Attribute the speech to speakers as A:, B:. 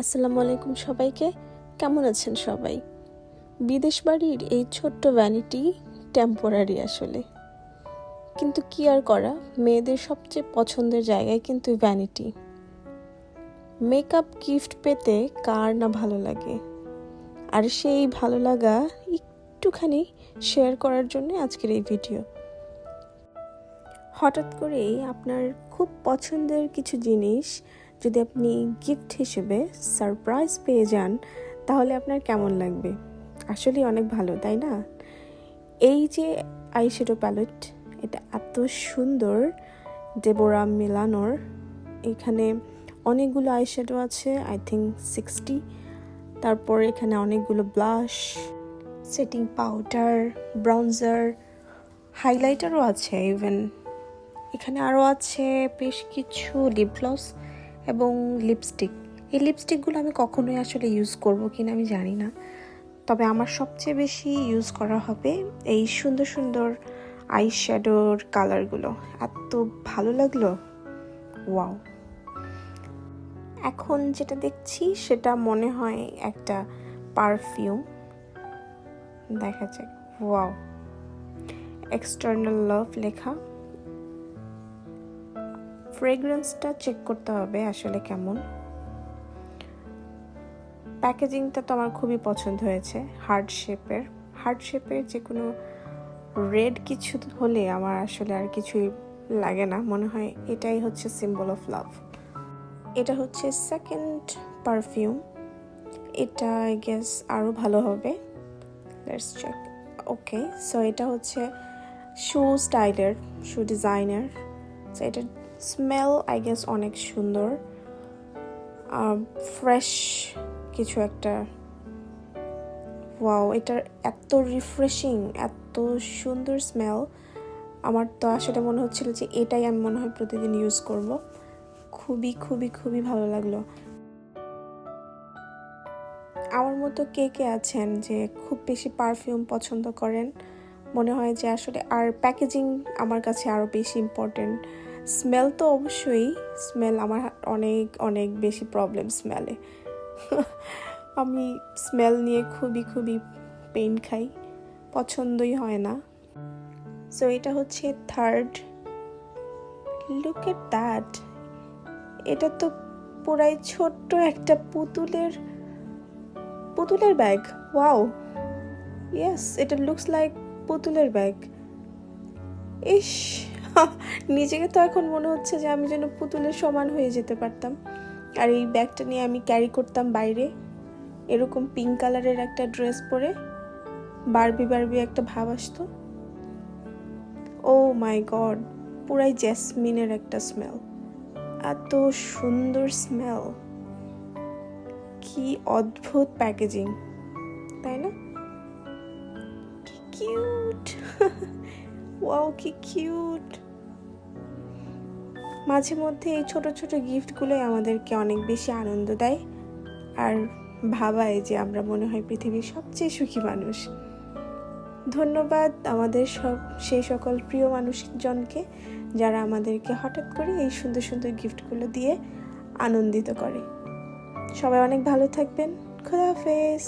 A: আসসালামু আলাইকুম সবাইকে। কেমন আছেন সবাই? বিদেশ বাড়ির এই ছোট্ট ভ্যানিটি টেম্পোরারি আসলে, কিন্তু কি আর করা, মেয়েদের সবচেয়ে পছন্দের জায়গায় কিন্তু ভ্যানিটি। মেকআপ গিফট পেতে কার না ভালো লাগে, আর সেই ভালো লাগা একটুখানি শেয়ার করার জন্য আজকের এই ভিডিও। হঠাৎ করেই আপনার খুব পছন্দের কিছু জিনিস যদি আপনি গিফট হিসেবে সারপ্রাইজ পেয়ে যান, তাহলে আপনার কেমন লাগবে? আসলে অনেক ভালো, তাই না? এই যে আইশ্যাডো প্যালেট, এটা এত সুন্দর, ডেবোরা মিলানোর। এখানে অনেকগুলো আইশ্যাডো আছে, আই থিঙ্ক 60। তারপর এখানে অনেকগুলো ব্লাশ, সেটিং পাউডার, ব্রাউজার, হাইলাইটারও আছে। ইভেন এখানে আরও আছে বেশ কিছু লিপ গ্লস এবং লিপস্টিক। এই লিপস্টিকগুলো আমি কখনোই আসলে ইউজ করব কিনা আমি জানি না, তবে আমার সবচেয়ে বেশি ইউজ করা হবে এই সুন্দর সুন্দর আইশ্যাডোর কালারগুলো। এত ভালো লাগলো, ওয়াও! এখন যেটা দেখছি সেটা মনে হয় একটা পারফিউম। দেখা যাক। ওয়াও, এক্সটার্নাল লাভ লেখা। ফ্রেগ্রেন্সটা চেক করতে হবে আসলে কেমন। প্যাকেজিংটা তো আমার খুবই পছন্দ হয়েছে, হার্ট শেপের যে কোনো রেড কিছু হলে আমার আসলে আর কিছুই লাগে না, মনে হয় এটাই হচ্ছে সিম্বল অফ লাভ। এটা হচ্ছে সেকেন্ড পারফিউম, এটা আই গেস আরও ভালো হবে। Let's check. ওকে, সো এটা হচ্ছে শু স্টাইলের, শু ডিজাইনার। সো এটা স্মেল আই গেস অনেক সুন্দর, ফ্রেশ কিছু একটা। ওয়াও, এটার এত রিফ্রেশিং, এত সুন্দর স্মেল। আমার তো আসলে মনে হচ্ছিল যে এটাই আমি মনে হয় প্রতিদিন ইউজ করব। খুবই খুবই খুবই ভালো লাগলো। আমার মতো কে কে আছেন যে খুব বেশি পারফিউম পছন্দ করেন? মনে হয় যে আসলে আর প্যাকেজিং আমার কাছে আরও বেশি ইম্পর্টেন্ট। স্মেল তো অবশ্যই, স্মেল আমার অনেক অনেক বেশি প্রবলেম স্মেলে। আমি স্মেল নিয়ে খুবই খুবই পেইন খাই, পছন্দই হয় না। সো এটা হচ্ছে থার্ড। লুক এট দ্যাট, এটা তো পুরাই ছোট্ট একটা পুতুলের ব্যাগ। ওয়াও, ইয়েস, এটা লুকস লাইক পুতুলের ব্যাগ। ইস, নিজেকে তো এখন মনে হচ্ছে যে আমি যেন পুতুলের সমান হয়ে যেতে পারতাম, আর এই ব্যাগটা নিয়ে আমি ক্যারি করতাম বাইরে, এরকম পিঙ্ক কালারের একটা ড্রেস পরে বারবি একটা ভাব আসতো। ও মাই গড, পুরাই জেসমিনের একটা স্মেল, এত সুন্দর স্মেল, কি অদ্ভুত প্যাকেজিং, তাই না? কি কিউট। ওয়াও, কি কিউট। মাঝে মধ্যে এই ছোট ছোট গিফটগুলোই আমাদেরকে অনেক বেশি আনন্দ দেয়, আর ভাবায় যে আমরা মনে হয় পৃথিবীর সবচেয়ে সুখী মানুষ। ধন্যবাদ আমাদের সেই সকল প্রিয় মানুষজনকে যারা আমাদেরকে হঠাৎ করে এই সুন্দর সুন্দর গিফটগুলো দিয়ে আনন্দিত করে। সবাই অনেক ভালো থাকবেন। খোদা হাফেজ।